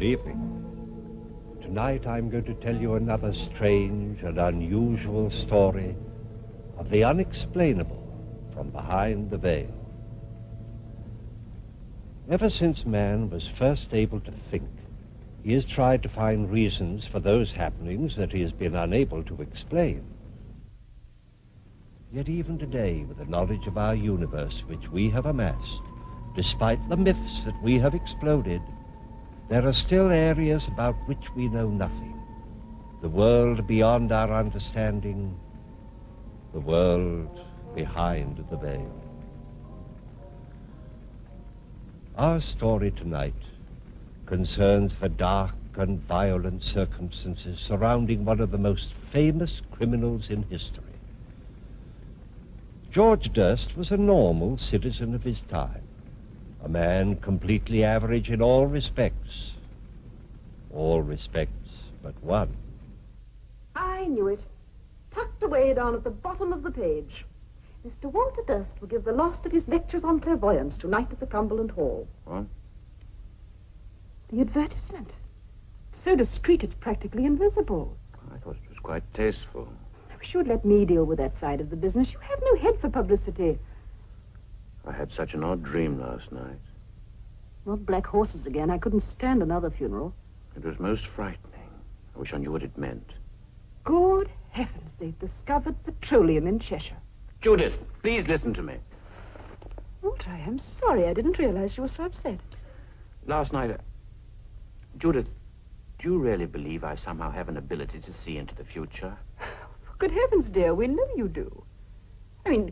Good evening. Tonight I'm going to tell you another strange and unusual story of the unexplainable from behind the veil. Ever since man was first able to think, he has tried to find reasons for those happenings that he has been unable to explain. Yet even today, with the knowledge of our universe which we have amassed, despite the myths that we have exploded, there are still areas about which we know nothing. The world beyond our understanding, the world behind the veil. Our story tonight concerns the dark and violent circumstances surrounding one of the most famous criminals in history. George Durst was a normal citizen of his time, a man completely average in all respects but one. I knew it. Tucked away down at the bottom of the page. Mr. Walter Durst will give the last of his lectures on clairvoyance tonight at the Cumberland Hall. What? The advertisement. So discreet it's practically invisible. I thought it was quite tasteful. I wish you would let me deal with that side of the business. You have no head for publicity. I had such an odd dream last night. Not black horses again. I couldn't stand another funeral. It was most frightening. I wish I knew what it meant. Good heavens, they've discovered petroleum in Cheshire. Judith, please listen to me. Walter, I am sorry. I didn't realize you were so upset. Last night, Judith, do you really believe I somehow have an ability to see into the future? Good heavens, dear, we know you do. I mean,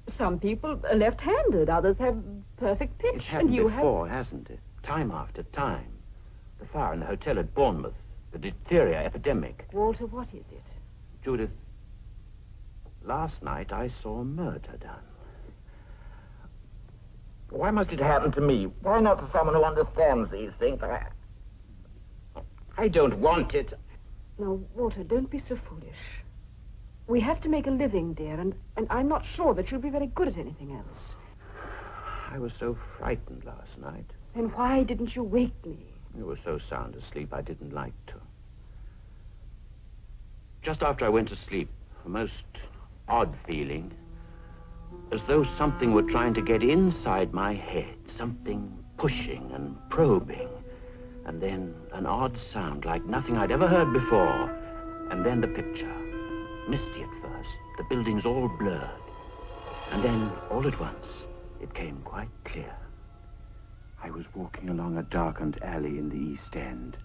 some people are left-handed, others have perfect pitch. It's happened and you before, hasn't it? Time after time. The fire in the hotel at Bournemouth, the diphtheria epidemic. Walter, what is it? Judith, last night I saw murder done. Why must it happen to me? Why not to someone who understands these things? I don't want it. Now, Walter, don't be so foolish. We have to make a living, dear, and I'm not sure that you'll be very good at anything else. I was so frightened last night. Then why didn't you wake me? You were so sound asleep I didn't like to. Just after I went to sleep, a most odd feeling, as though something were trying to get inside my head, something pushing and probing, and then an odd sound like nothing I'd ever heard before, and then the picture, misty at first, the buildings all blurred, and then all at once it came quite clear. I was walking along a darkened alley in the East End.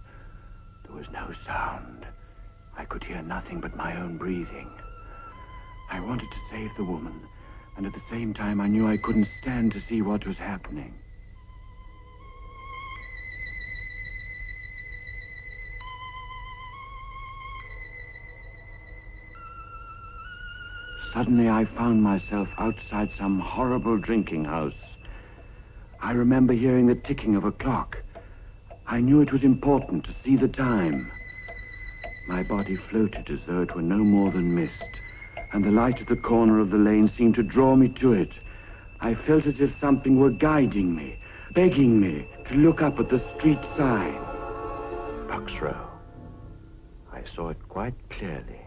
There was no sound. I could hear nothing but my own breathing. I wanted to save the woman, and at the same time I knew I couldn't stand to see what was happening. Suddenly I found myself outside some horrible drinking house. I remember hearing the ticking of a clock. I knew it was important to see the time. My body floated as though it were no more than mist, and the light at the corner of the lane seemed to draw me to it. I felt as if something were guiding me, begging me to look up at the street sign. Bucks Row. I saw it quite clearly,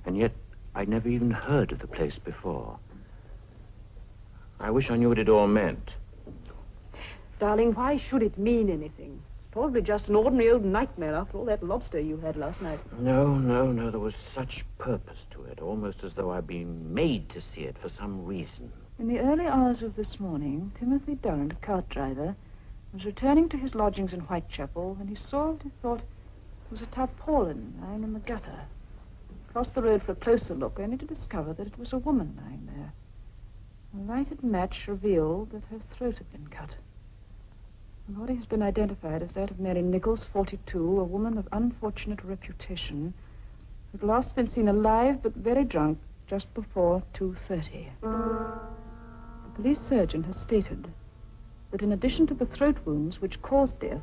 and yet I'd never even heard of the place before. I wish I knew what it all meant. Darling, why should it mean anything? It's probably just an ordinary old nightmare after all that lobster you had last night. No, there was such purpose to it, almost as though I'd been made to see it for some reason. In the early hours of this morning, Timothy Durrant, a cart driver, was returning to his lodgings in Whitechapel when he saw what he thought was a tarpaulin lying in the gutter. He crossed the road for a closer look, only to discover that it was a woman lying there. A lighted match revealed that her throat had been cut. The body has been identified as that of Mary Nichols, 42, a woman of unfortunate reputation, who had last been seen alive but very drunk just before 2:30. The police surgeon has stated that in addition to the throat wounds which caused death,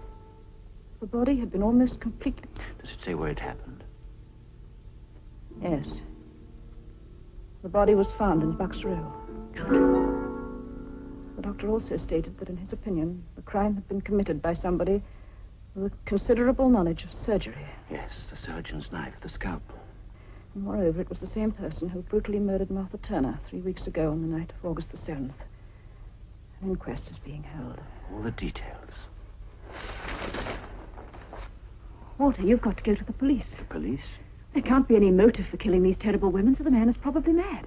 the body had been almost completely... Does it say where it happened? Yes. The body was found in Bucks Row. The doctor also stated that, in his opinion, the crime had been committed by somebody with considerable knowledge of surgery. Yes, the surgeon's knife, the scalpel. And moreover, it was the same person who brutally murdered Martha Turner 3 weeks ago on the night of August the 7th. An inquest is being held. All the details. Walter, you've got to go to the police. The police? There can't be any motive for killing these terrible women, so the man is probably mad.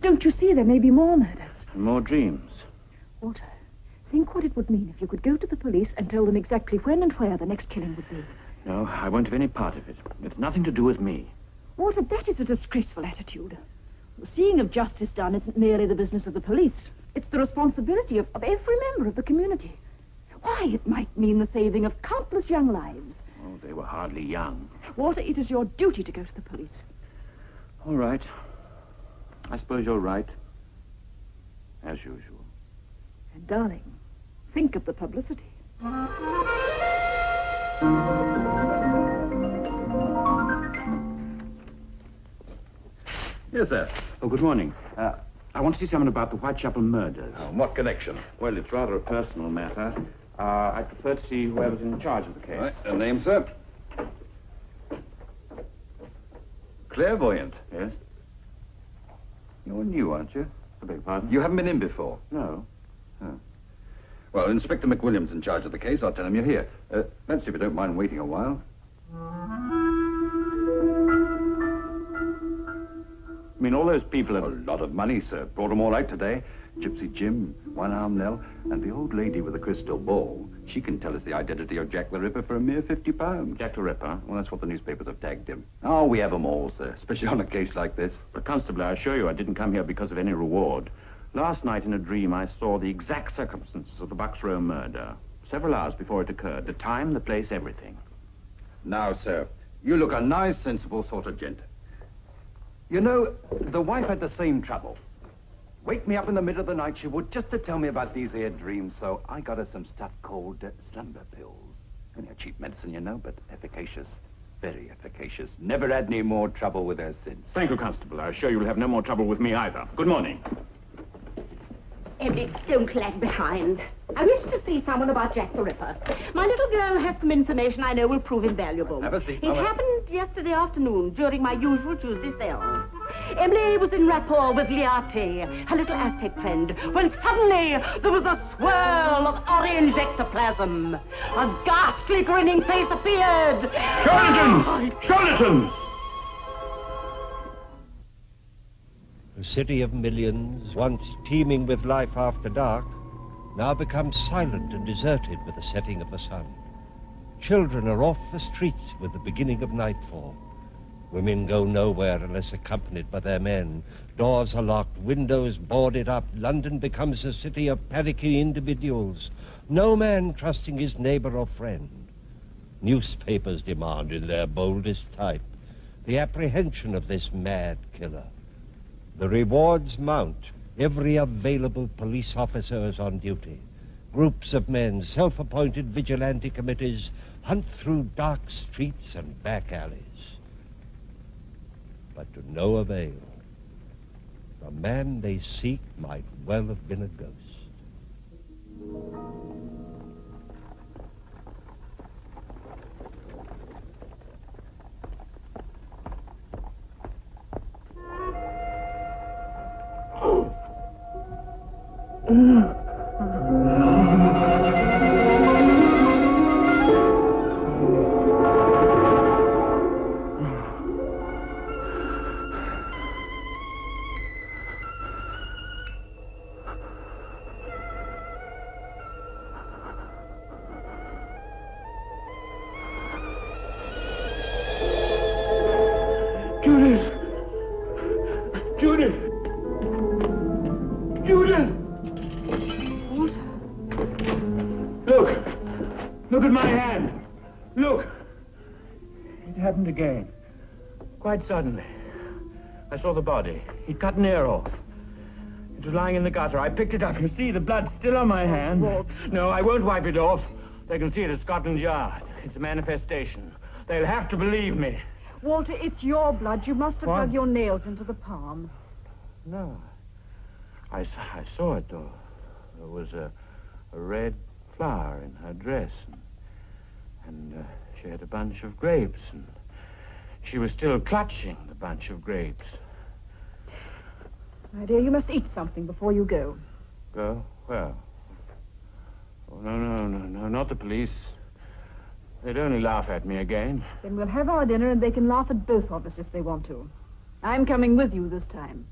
Don't you see there may be more murders? And more dreams. Walter, think what it would mean if you could go to the police and tell them exactly when and where the next killing would be. No, I won't have any part of it. It's nothing to do with me. Walter, that is a disgraceful attitude. The seeing of justice done isn't merely the business of the police. It's the responsibility of every member of the community. Why, it might mean the saving of countless young lives. Oh, they were hardly young. Walter, it is your duty to go to the police. All right. I suppose you're right. As usual. And, darling, think of the publicity. Yes, sir. Oh, good morning. I want to see someone about the Whitechapel murders. Oh, what connection? Well, it's rather a personal matter. I'd prefer to see whoever's in charge of the case. Right, a name, sir? Clairvoyant. Yes? You're new, aren't you? I beg your pardon? You haven't been in before. No. Well, Inspector McWilliams in charge of the case. I'll tell him you're here. Let's see if you don't mind waiting a while. I mean, all those people A have... lot of money, sir. Brought them all out today. Gypsy Jim, One-Arm Nell, and the old lady with the crystal ball. She can tell us the identity of Jack the Ripper for a mere £50. Jack the Ripper. Well, that's what the newspapers have tagged him. Oh, we have them all, sir, especially on a case like this. But, Constable, I assure you I didn't come here because of any reward. Last night in a dream, I saw the exact circumstances of the Bucks Row murder. Several hours before it occurred. The time, the place, everything. Now, sir, you look a nice, sensible sort of gent. You know, the wife had the same trouble. Wake me up in the middle of the night, she would, just to tell me about these here dreams, so I got her some stuff called slumber pills. Only a cheap medicine, you know, but efficacious. Very efficacious. Never had any more trouble with her since. Thank you, Constable. I assure you'll have no more trouble with me either. Good morning. Emily, don't lag behind. I wish to see someone about Jack the Ripper. My little girl has some information I know will prove invaluable. Have a seat, It Mama. happened yesterday afternoon during my usual Tuesday sales. Emily was in rapport with Liati, her little Aztec friend, when suddenly there was a swirl of orange ectoplasm. A ghastly grinning face appeared. Charlatans! Charlatans! The city of millions, once teeming with life after dark, now becomes silent and deserted with the setting of the sun. Children are off the streets with the beginning of nightfall. Women go nowhere unless accompanied by their men. Doors are locked, windows boarded up. London becomes a city of panicking individuals, no man trusting his neighbor or friend. Newspapers demand in their boldest type the apprehension of this mad killer. The rewards mount. Every available police officer is on duty. Groups of men, self-appointed vigilante committees, hunt through dark streets and back alleys. But to no avail. The man they seek might well have been a ghost. Judith! Judith! Judith! Walter. Look! Look at my hand! Look! It happened again. Quite suddenly. I saw the body. He'd cut an ear off. It was lying in the gutter. I picked it up. You see, the blood's still on my hand. Walt. No, I won't wipe it off. They can see it at Scotland Yard. It's a manifestation. They'll have to believe me. Walter, it's your blood. You must have What? dug your nails into the palm. No. I saw it, though. There was a red flower in her dress. And she had a bunch of grapes, and she was still clutching the bunch of grapes. My dear, you must eat something before you go. Go? Where? Oh, no, not the police. They'd only laugh at me again. Then we'll have our dinner and they can laugh at both of us if they want to. I'm coming with you this time.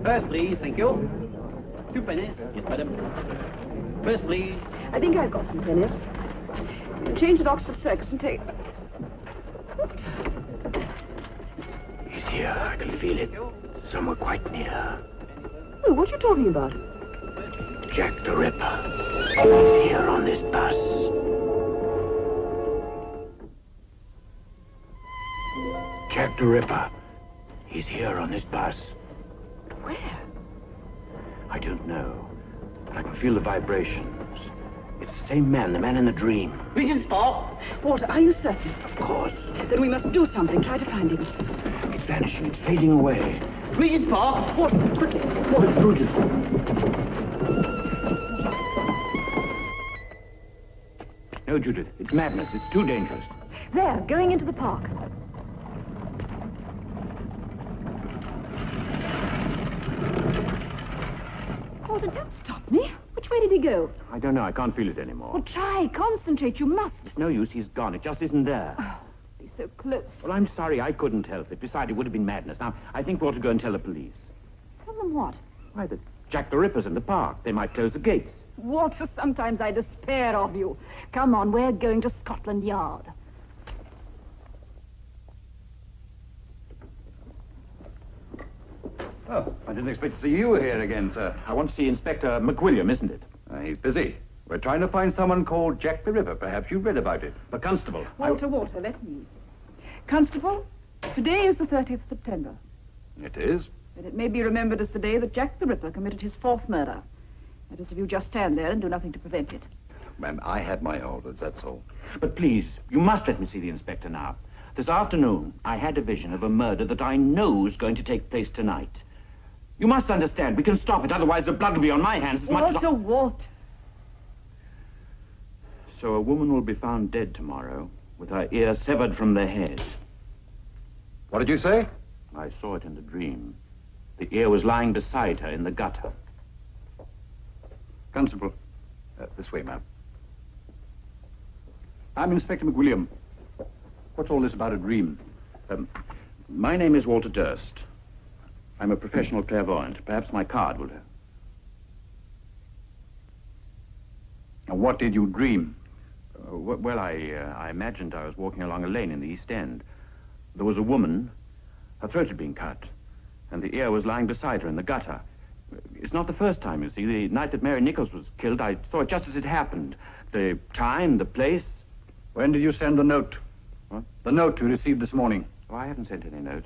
First, please, thank you. 2 pennies. Yes, madam. First, please. I think I've got some pennies. Change at Oxford Circus and take... What? He's here. I can feel it. Somewhere quite near. Oh, what are you talking about? Jack the Ripper. He's here on this bus. Jack the Ripper. He's here on this bus. Where? I don't know, but I can feel the vibrations. It's the same man, the man in the dream. Regent's Park. Walter, are you certain? Of course. Then we must do something. Try to find him. It's vanishing. It's fading away. Regent's Park. Walter, quickly. What is Rudin? No, Judith. It's madness. It's too dangerous. There, going into the park. Walter, don't stop me. Which way did he go? I don't know. I can't feel it anymore. Well, try. Concentrate. You must. No use. He's gone. It just isn't there. Oh, he's so close. Well, I'm sorry. I couldn't help it. Besides, it would have been madness. Now, I think we ought to go and tell the police. Tell them what? Why, that Jack the Ripper's in the park. They might close the gates. Walter, sometimes I despair of you. Come on, we're going to Scotland Yard. Oh, I didn't expect to see you here again, sir. I want to see Inspector McWilliam, isn't it? He's busy. We're trying to find someone called Jack the Ripper. Perhaps you've read about it. The constable. Walter, let me. Constable, today is the 30th September. It is. And it may be remembered as the day that Jack the Ripper committed his 4th murder. That is, if you just stand there and do nothing to prevent it. Ma'am, I had my orders, that's all. But please, you must let me see the inspector now. This afternoon, I had a vision of a murder that I know is going to take place tonight. You must understand, we can stop it, otherwise the blood will be on my hands as much as... Walter. So a woman will be found dead tomorrow, with her ear severed from the head. What did you say? I saw it in the dream. The ear was lying beside her in the gutter. Constable, this way, ma'am. I'm Inspector McWilliam. What's all this about a dream? My name is Walter Durst. I'm a professional clairvoyant. Perhaps my card will do. Now, what did you dream? Well, I imagined I was walking along a lane in the East End. There was a woman. Her throat had been cut, and the ear was lying beside her in the gutter. It's not the first time, you see. The night that Mary Nichols was killed, I saw it just as it happened. The time, the place. When did you send the note? What? The note you received this morning. Oh, I haven't sent any note.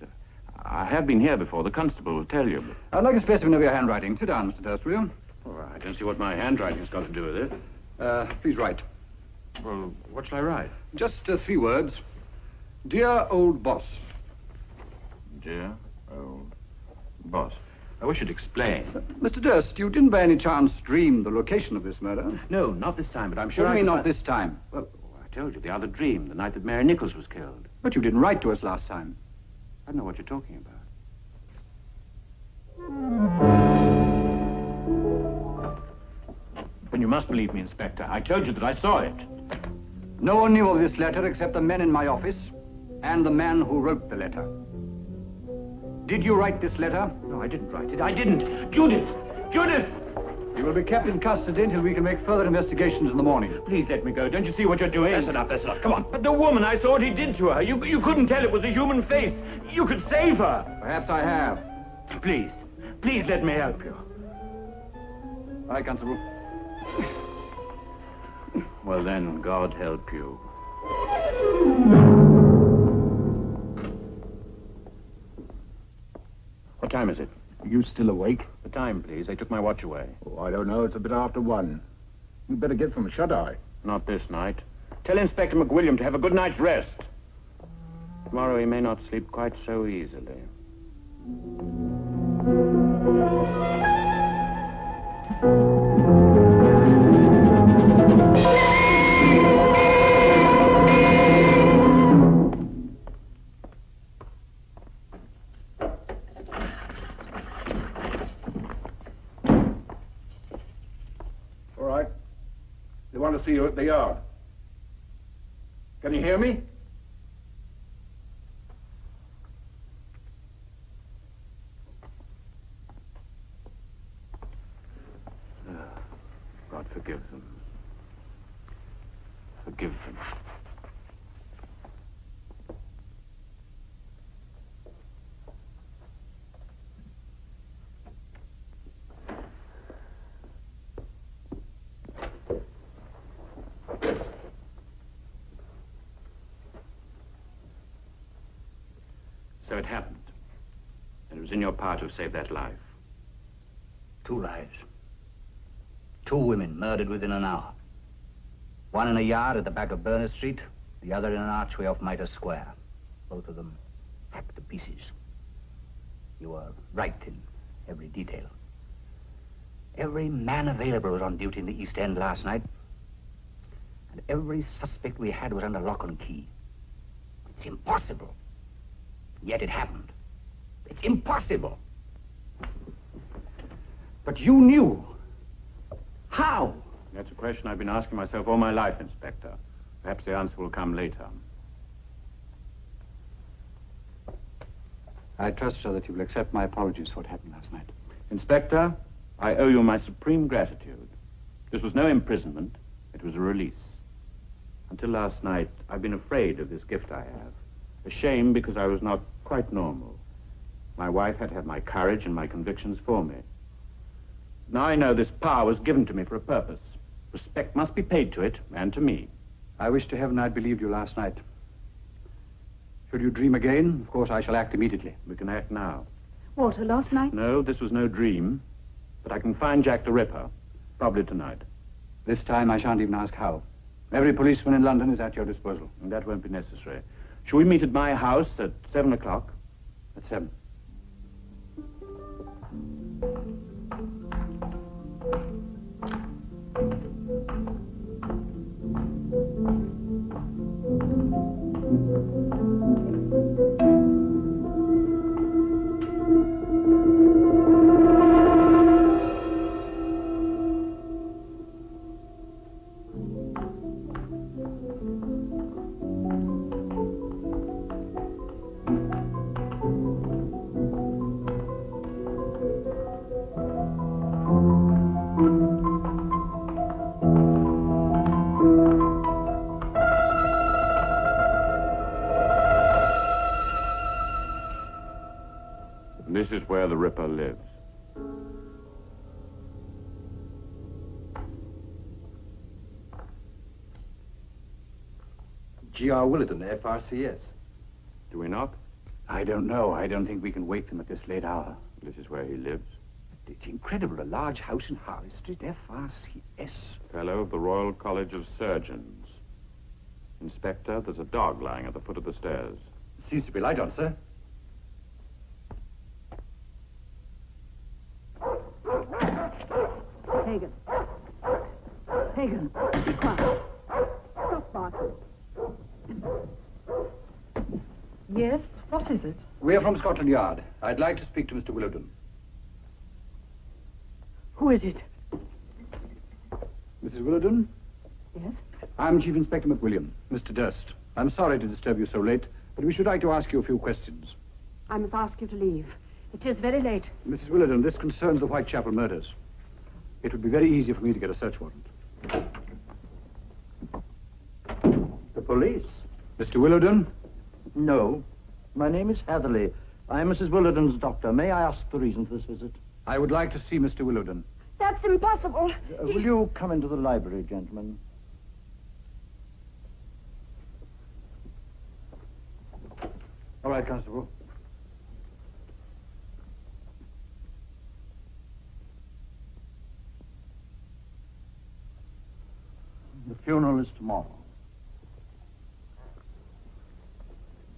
I have been here before. The constable will tell you. I'd like a specimen of your handwriting. Sit down, Mr. Durst, will you? Oh, I don't see what my handwriting's got to do with it. Please write. Well, what shall I write? Just 3 words. Dear old boss. Dear old boss. I wish you'd explain. Mr. Durst, you didn't by any chance dream the location of this murder? No, not this time, but I'm sure What do you mean, could not this time? Well, I told you, the other dream, the night that Mary Nichols was killed. But you didn't write to us last time. I don't know what you're talking about. Then you must believe me, Inspector. I told you that I saw it. No one knew of this letter except the men in my office and the man who wrote the letter. Did you write this letter? No, I didn't write it. I didn't. Judith! Judith! You will be kept in custody until we can make further investigations in the morning. Please let me go. Don't you see what you're doing? That's enough. Come on. But the woman, I saw what he did to her. You couldn't tell it was a human face. You could save her. Perhaps I have. Please. Please let me help you. Aye, Constable. Well then, God help you. What time is it? Are you still awake? The time, please. They took my watch away. Oh, I don't know. It's a bit after 1. You'd better get some shut-eye. Not this night. Tell Inspector McWilliam to have a good night's rest. Tomorrow he may not sleep quite so easily. All right. They want to see you at the yard. Can you hear me? God forgive them. Forgive them. So it happened. And it was in your power to save that life. 2 lives. 2 women murdered within an hour. One in a yard at the back of Berners Street, the other in an archway off Mitre Square. Both of them hacked to pieces. You were right in every detail. Every man available was on duty in the East End last night. And every suspect we had was under lock and key. It's impossible. Yet it happened. It's impossible. But you knew. How? That's a question I've been asking myself all my life, Inspector. Perhaps the answer will come later. I trust, sir, that you will accept my apologies for what happened last night. Inspector, I owe you my supreme gratitude. This was no imprisonment. It was a release. Until last night, I've been afraid of this gift I have. Ashamed because I was not quite normal. My wife had to have my courage and my convictions for me. Now I know this power was given to me for a purpose. Respect must be paid to it, and to me. I wish to heaven I'd believed you last night. Should you dream again, of course I shall act immediately. We can act now. Walter, last night? No, this was no dream. But I can find Jack the Ripper. Probably tonight. This time I shan't even ask how. Every policeman in London is at your disposal. And that won't be necessary. Shall we meet at my house at 7 o'clock? At 7. This is where the Ripper lives. G.R. Willardon, FRCS. Do we knock? I don't know. I don't think we can wake them at this late hour. This is where he lives. It's incredible. A large house in Harley Street, FRCS. Fellow of the Royal College of Surgeons. Inspector, there's a dog lying at the foot of the stairs. Seems to be light on, sir. Hagen. Hagen, be quiet. Stop barking. Yes, what is it? We're from Scotland Yard. I'd like to speak to Mr. Willardon. Who is it? Mrs. Willardon? Yes? I'm Chief Inspector McWilliam, Mr. Durst. I'm sorry to disturb you so late, but we should like to ask you a few questions. I must ask you to leave. It is very late. Mrs. Willardon, this concerns the Whitechapel murders. It would be very easy for me to get a search warrant. The police? Mr. Willardon? No. My name is Hatherley. I'm Mrs. Willardon's doctor. May I ask the reason for this visit? I would like to see Mr. Willardon. That's impossible. Will you come into the library, gentlemen? All right, Constable. The funeral is tomorrow.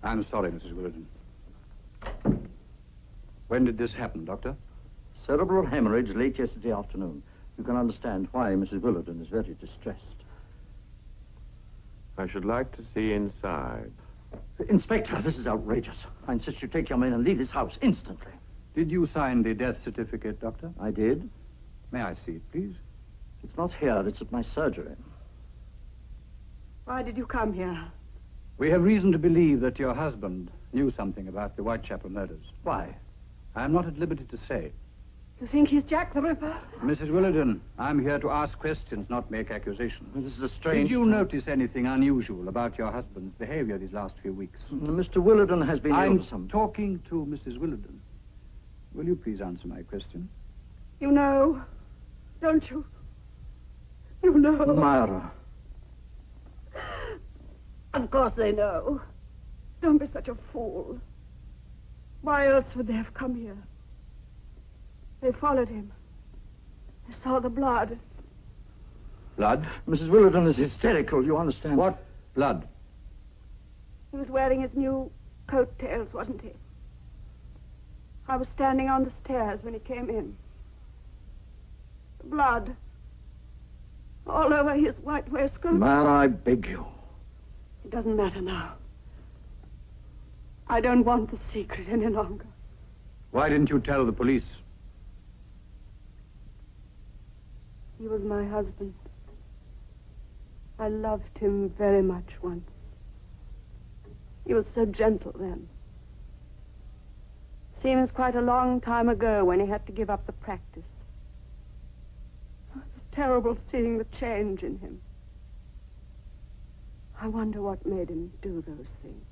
I'm sorry, Mrs. Willardon. When did this happen, Doctor? Cerebral hemorrhage late yesterday afternoon. You can understand why Mrs. Willardon is very distressed. I should like to see inside. Inspector, this is outrageous. I insist you take your men and leave this house instantly. Did you sign the death certificate, Doctor? I did. May I see it, please? It's not here, it's at my surgery. Why did you come here? We have reason to believe that your husband knew something about the Whitechapel murders. Why? I am not at liberty to say. You think he's Jack the Ripper? Mrs. Willardon, I'm here to ask questions, not make accusations. This is a strange... Did you notice anything unusual about your husband's behavior these last few weeks? Mr. Willardon has been ill I'm for some... talking to Mrs. Willardon. Will you please answer my question? You know, don't you? You know. Myra. Of course they know. Don't be such a fool. Why else would they have come here? They followed him. They saw the blood. Blood? Mrs. Willardon is hysterical, you understand? What blood? He was wearing his new coattails, wasn't he? I was standing on the stairs when he came in. Blood. All over his white waistcoat. Myra, I beg you. It doesn't matter now. I don't want the secret any longer. Why didn't you tell the police? He was my husband. I loved him very much once. He was so gentle then. Seems quite a long time ago when he had to give up the practice. It was terrible seeing the change in him. I wonder what made him do those things.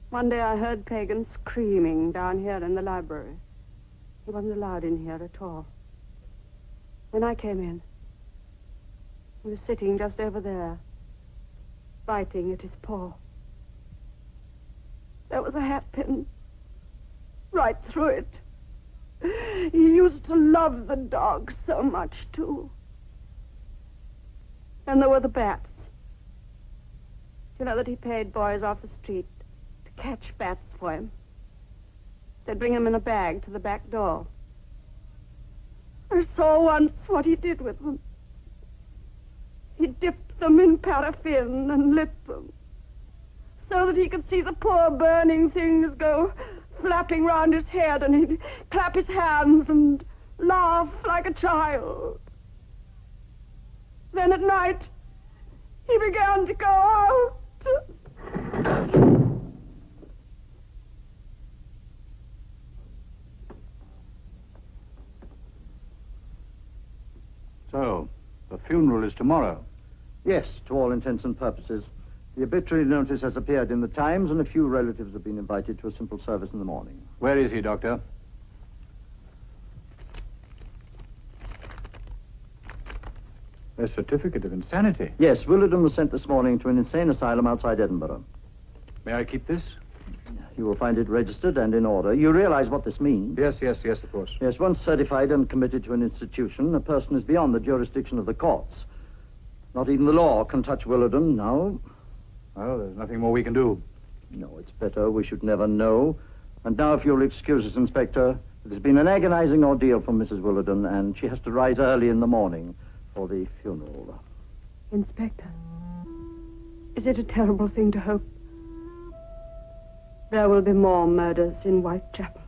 One day I heard Pagan screaming down here in the library. He wasn't allowed in here at all. When I came in, he was sitting just over there, biting at his paw. There was a hatpin right through it. He used to love the dog so much, too. And there were the bats. You know that he paid boys off the street to catch bats for him. They'd bring them in a bag to the back door. I saw once what he did with them. He dipped them in paraffin and lit them, so that he could see the poor burning things go flapping round his head, and he'd clap his hands and laugh like a child. Then at night, he began to go out. So, the funeral is tomorrow. Yes, to all intents and purposes. The obituary notice has appeared in the Times, and a few relatives have been invited to a simple service in the morning. Where is he, Doctor? A certificate of insanity. Yes, Willardon was sent this morning to an insane asylum outside Edinburgh. May I keep this? You will find it registered and in order. You realize what this means? Yes, of course. Yes, once certified and committed to an institution, a person is beyond the jurisdiction of the courts. Not even the law can touch Willardon, no. Well, there's nothing more we can do. No, it's better. We should never know. And now, if you'll excuse us, Inspector, it has been an agonizing ordeal for Mrs. Willardon, and she has to rise early in the morning for the funeral. Inspector, is it a terrible thing to hope there will be more murders in Whitechapel?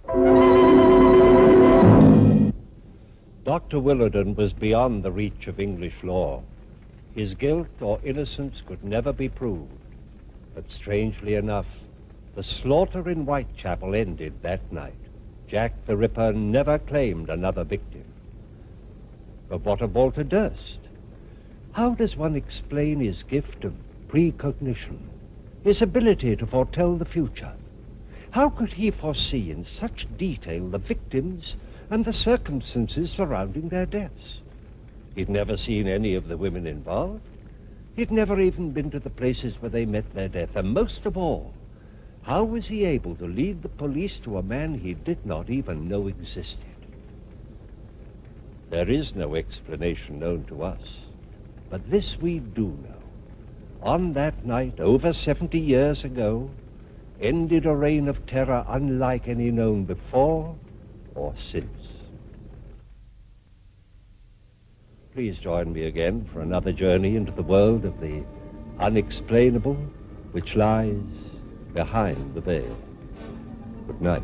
Dr. Willardon was beyond the reach of English law. His guilt or innocence could never be proved. But strangely enough, the slaughter in Whitechapel ended that night. Jack the Ripper never claimed another victim. But what of Walter Durst? How does one explain his gift of precognition, his ability to foretell the future? How could he foresee in such detail the victims and the circumstances surrounding their deaths? He'd never seen any of the women involved. He'd never even been to the places where they met their death. And most of all, how was he able to lead the police to a man he did not even know existed? There is no explanation known to us, but this we do know. On that night, over 70 years ago, ended a reign of terror unlike any known before or since. Please join me again for another journey into the world of the unexplainable which lies behind the veil. Good night.